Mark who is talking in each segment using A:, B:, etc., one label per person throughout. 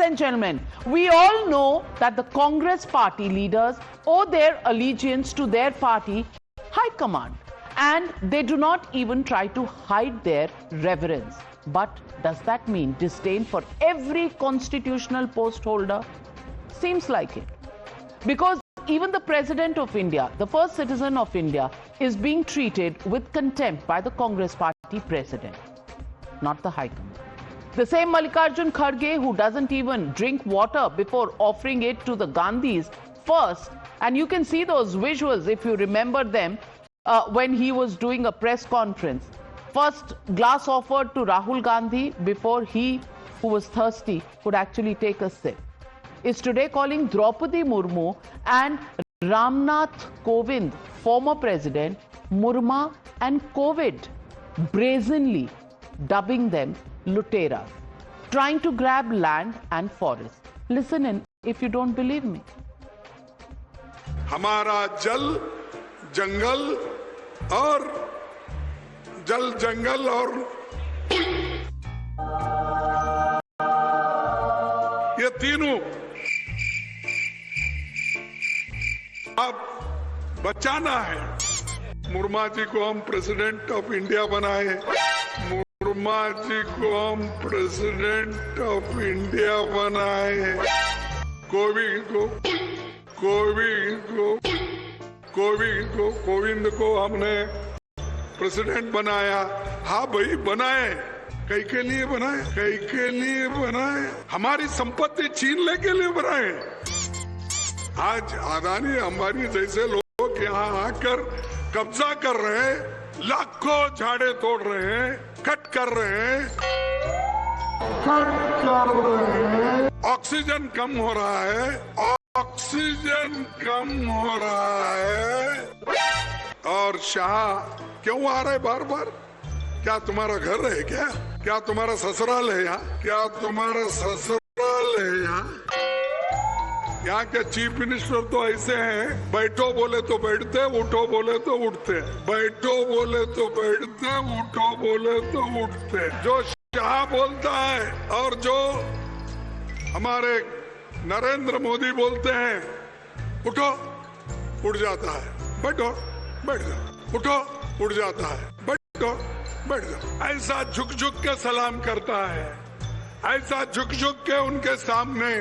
A: and gentlemen, we all know that the Congress party leaders owe their allegiance to their party high command, and they do not even try to hide their reverence. But does that mean disdain for every constitutional post holder? Seems like it. Because even the President of India, the first citizen of India, is being treated with contempt by the Congress party president, not the High Command. The same Mallikarjun Kharge, who doesn't even drink water before offering it to the Gandhis first, and you can see those visuals if you remember them when he was doing a press conference. First glass offered to Rahul Gandhi before he, who was thirsty, could actually take a sip, is today calling Draupadi Murmu and Ramnath Kovind, former president, Murma and Covid, brazenly dubbing them Lutera, trying to grab land and forest. Listen in if you don't believe me.
B: हमारा जल जंगल और ये तीनों आप बचाना है। मुर्मा जी को हम प्रेसिडेंट ऑफ इंडिया बनाए, मुर्मा जी को हम प्रेसिडेंट ऑफ इंडिया बनाए, कोविंद को हमने प्रेसिडेंट बनाया। हाँ भाई बनाए, कई के लिए बनाए, कई के लिए बनाए, हमारी संपत्ति छीन ले के लिए बनाए। आज अदानी अंबानी जैसे लोग यहाँ आकर कब्जा कर रहे हैं, लाखों झाड़े तोड़ रहे हैं, कट कर रहे हैं, ऑक्सीजन कम हो रहा है, ऑक्सीजन कम हो रहा है। और शाह क्यों आ रहे बार बार? क्या तुम्हारा घर है क्या? क्या तुम्हारा ससुराल है यहाँ? क्या तुम्हारा ससुराल है यहाँ? यहाँ के चीफ मिनिस्टर तो ऐसे हैं, बैठो बोले तो बैठते, उठो बोले तो उठते, बैठो बोले तो बैठते, उठो बोले तो उठते। जो शाह बोलता है और जो हमारे नरेंद्र मोदी बोलते हैं, उठो उठ जाता है, बैठो बैठ जाओ, उठो उठ जाता है, बैठो बैठ जाओ। ऐसा झुक झुक के सलाम करता है, ऐसा झुक झुक के उनके सामने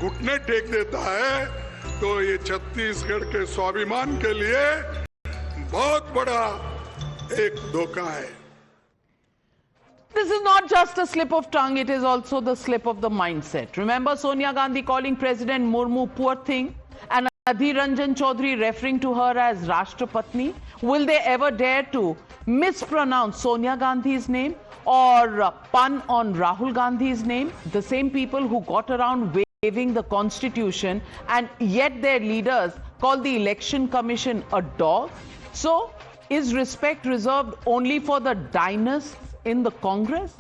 B: घुटने टेक देता है। तो ये छत्तीसगढ़ के स्वाभिमान के लिए बहुत बड़ा एक धोखा है।
A: This is not just a slip of tongue, it is also the slip of the mindset. Remember Sonia Gandhi calling President Murmu poor thing and Adhir Ranjan Chaudhary referring to her as Rashtrapatni? Will they ever dare to mispronounce Sonia Gandhi's name or pun on Rahul Gandhi's name? The same people who got around waving the constitution and yet their leaders call the election commission a dog? So, is respect reserved only for the dynasts in the Congress?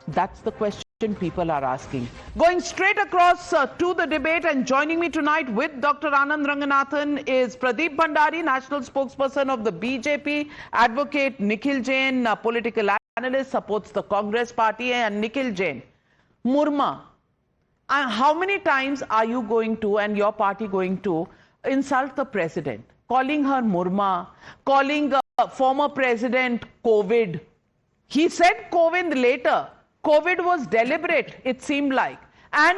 A: That's the question people are asking. Going straight across to the debate and joining me tonight with Dr. Anand Ranganathan is Pradeep Bhandari, national spokesperson of the BJP, advocate Nikhil Jain, political analyst, supports the Congress party, and Nikhil Jain. Murma, how many times are you going to and your party going to insult the president? Calling her Murma, calling former president Covid. He said Kovind later. Covid was deliberate, it seemed like. And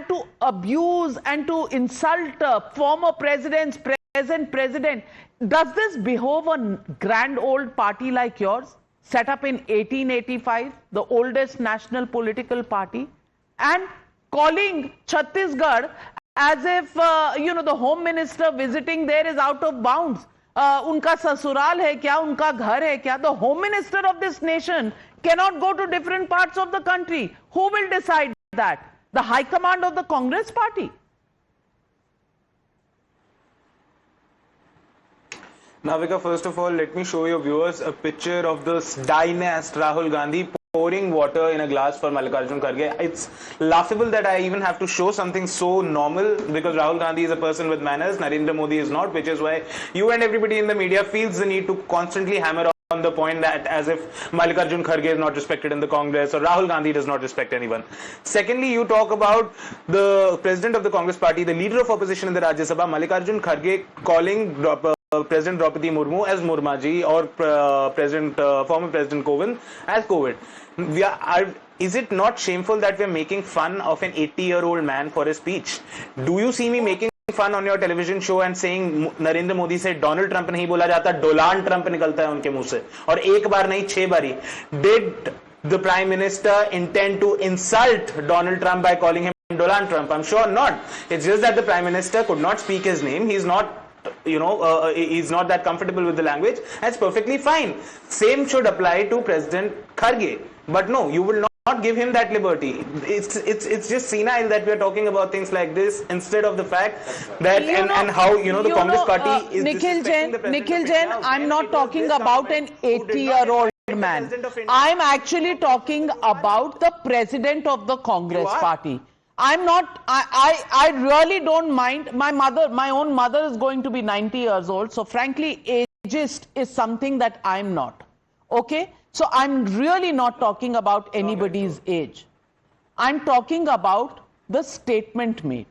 A: to abuse and to insult former presidents, present president. Does this behove a grand old party like yours, set up in 1885, the oldest national political party, and calling Chhattisgarh as if, the home minister visiting there is out of bounds? उनका ससुराल है क्या, उनका घर है क्या? The home minister of this nation cannot go to different parts of the country. Who will decide that? The high command of the Congress party.
C: Navika, first of all, let me show your viewers a picture of this dynast Rahul Gandhi pouring water in a glass for Mallikarjun Kharge. It's laughable that I even have to show something so normal because Rahul Gandhi is a person with manners, Narendra Modi is not, which is why you and everybody in the media feels the need to constantly hammer on the point that as if Mallikarjun Kharge is not respected in the Congress or Rahul Gandhi does not respect anyone. Secondly, you talk about the president of the Congress party, the leader of opposition in the Rajya Sabha, Mallikarjun Kharge, calling President Draupadi Murmu as Murmaji or former President Kovind as Covid. Is it not shameful that we are making fun of an 80-year-old man for his speech? Do you see me making fun on your television show and saying Narendra Modi से Donald Trump नहीं बोला जाता, Donald Trump निकलता है उनके मुंह से, और एक बार नहीं 6 बारी? Did the prime minister intend to insult Donald Trump by calling him Donald Trump? I'm sure not. It's just that the prime minister could not speak his name. He's not he's not that comfortable with the language. That's perfectly fine. Same should apply to President Kharge. But no, you will not give him that liberty. It's just senile that we are talking about things like this instead of the fact that and how the Congress party is disrespecting the President.
A: Nikhil Jain, I'm not talking about an 80-year-old man. I'm actually talking about the president of the Congress party. I'm not, I really don't mind. My own mother is going to be 90 years old. So frankly, ageist is something that I'm not. Okay? So I'm really not talking about anybody's age. I'm talking about the statement made.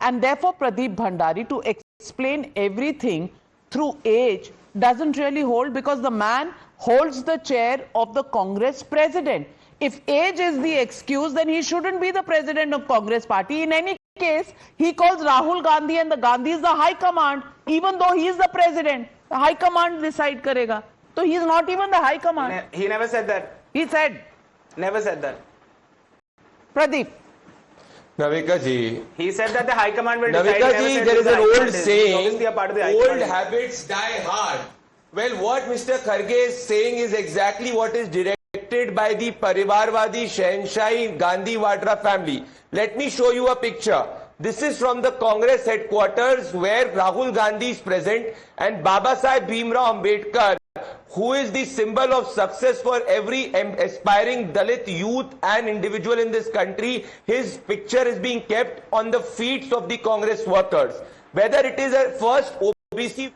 A: And therefore, Pradeep Bhandari, to explain everything through age doesn't really hold, because the man holds the chair of the Congress president. If age is the excuse, then he shouldn't be the president of Congress party. In any case, he calls Rahul Gandhi and the Gandhis the high command, even though he is the president. The high command decide karega. So he is not even the high command.
C: He never said that.
A: He said.
C: Never said that.
A: Pradeep.
D: Navika ji.
C: He said that the high command will decide.
D: Navika ji, there is an old saying, old
C: old
D: habits die hard. Well, what Mr. Kharge is saying is exactly what is directed by the Parivarwadi Shahenshai Gandhi Vadra family. Let me show you a picture. This is from the Congress headquarters where Rahul Gandhi is present, and Baba Saheb Bhimrao Ambedkar, who is the symbol of success for every aspiring Dalit youth and individual in this country, his picture is being kept on the feet of the Congress workers. Whether it is a first OBC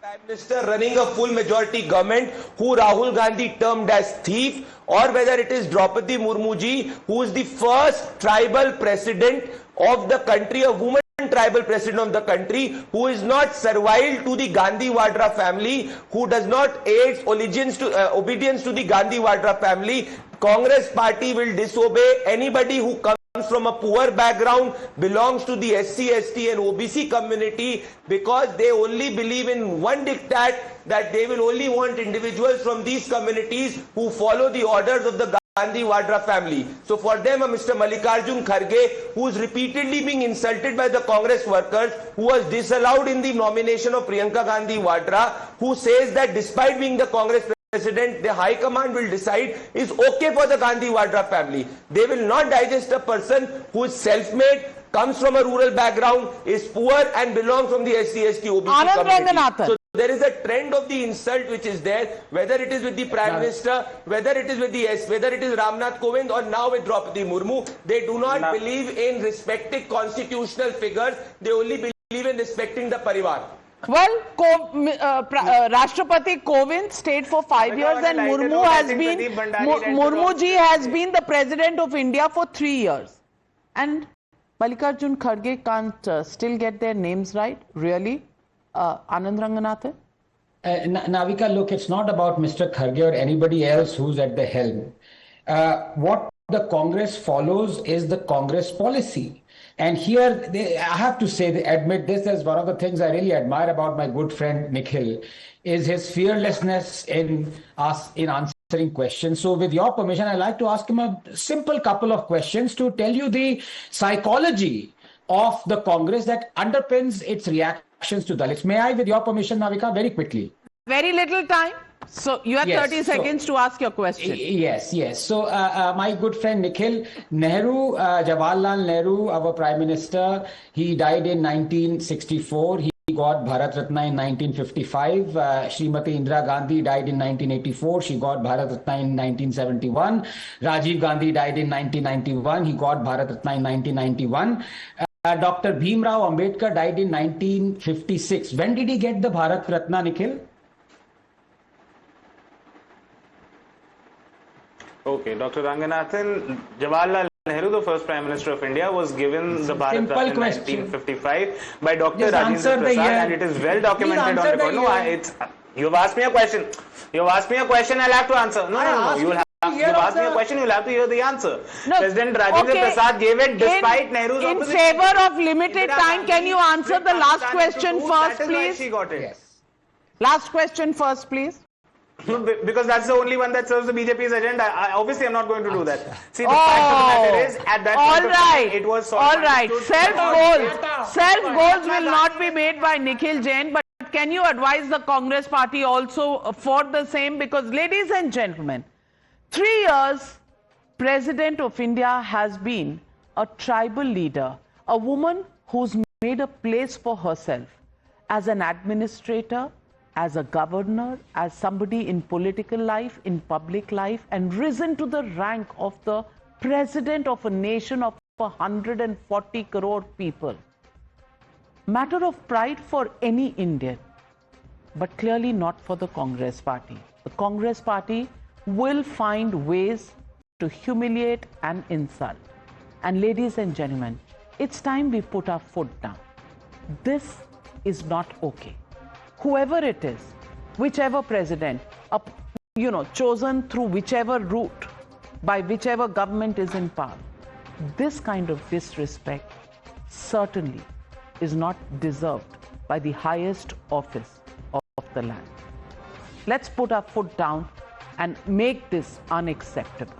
D: Prime Minister running a full majority government who Rahul Gandhi termed as thief, or whether it is Draupadi Murmu ji, who is the first tribal president of the country, a woman tribal president of the country, who is not servile to the Gandhi Vadra family, who does not aid obedience to the Gandhi Vadra family. Congress party will disobey anybody who comes from a poor background, belongs to the SC, ST and OBC community, because they only believe in one diktat, that they will only want individuals from these communities who follow the orders of the Gandhi Vadra family. So for them, Mr. Mallikarjun Kharge, who is repeatedly being insulted by the Congress workers, who was disallowed in the nomination of Priyanka Gandhi Vadra, who says that despite being the Congress president, the high command will decide, is okay for the Gandhi Vadra family. They will not digest a person who is self-made, comes from a rural background, is poor and belongs from the SC, ST, OBC community. So there is a trend of the insult which is there, whether it is with the Prime Minister, whether it is with whether it is Ramnath Kovind or now with Draupadi Murmu. They do not believe in respecting constitutional figures. They only believe in respecting the Parivar.
A: Well, Rashtrapati Kovind stayed for 5 years, and Murmu ji has been the president of India for 3 years. And Mallikarjun Kharge can't still get their names right, really? Anand Ranganathan?
E: Navika, look, it's not about Mr. Kharge or anybody else who's at the helm. What the Congress follows is the Congress policy. And here, I have to say, admit this as one of the things I really admire about my good friend Nikhil, is his fearlessness in answering questions. So with your permission, I'd like to ask him a simple couple of questions to tell you the psychology of the Congress that underpins its reactions to Dalits. May I, with your permission, Navika, very quickly?
A: Very little time. So you have 30 seconds to ask your question.
E: Yes. So my good friend Nikhil, Nehru, Jawaharlal Nehru, our Prime Minister, he died in 1964. He got Bharat Ratna in 1955. Srimati Indira Gandhi died in 1984. She got Bharat Ratna in 1971. Rajiv Gandhi died in 1991. He got Bharat Ratna in 1991. Dr. Bhimrao Ambedkar died in 1956. When did he get the Bharat Ratna, Nikhil?
C: Okay, Dr. Ranganathan, Jawaharlal Nehru, the first Prime Minister of India, was given the Bharat
E: simple
C: Ratna in
E: question.
C: 1955 by Dr.
E: Just answer
C: Rajendra
E: the
C: Prasad,
E: year.
C: and it is well documented
E: Please
C: on
E: answer the
C: record. No,
E: year.
C: it's you've asked me a question. You've asked me a question. I'll have to answer. No,
E: asked
C: you'll
E: you
C: have.
E: the year
C: You've
E: of
C: asked me a
E: the-
C: question. You'll have to hear the answer.
A: No,
C: President Rajendra
A: okay.
C: Prasad gave it despite Nehru's
A: in
C: opposition.
A: favor of limited
C: Indira
A: time, can
C: Gandhi
A: you answer
C: split
A: the last
C: Pakistan
A: question
C: into two.
A: first,
C: That is why
A: please?
C: she got it.
E: Yes.
A: Last question first, please.
C: No, because that's the only one that serves the BJP's agenda. Obviously, I'm not going to do that. See, the fact of the matter is, at that
A: all
C: point of
A: right.
C: time, it was sort
A: All
C: of
A: right.
C: understood-
A: Self goals will not be made by Nikhil Jain, but can you advise the Congress party also for the same? Because, ladies and gentlemen, 3 years, President of India has been a tribal leader, a woman who's made a place for herself as an administrator, as a governor, as somebody in political life, in public life, and risen to the rank of the president of a nation of 140 crore people. Matter of pride for any Indian, but clearly not for the Congress party. The Congress party will find ways to humiliate and insult. And ladies and gentlemen, it's time we put our foot down. This is not okay. Whoever it is, whichever president, chosen through whichever route, by whichever government is in power, this kind of disrespect certainly is not deserved by the highest office of the land. Let's put our foot down and make this unacceptable.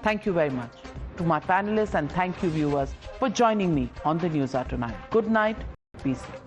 A: Thank you very much to my panelists, and thank you viewers for joining me on the News Hour tonight. Good night. Be safe.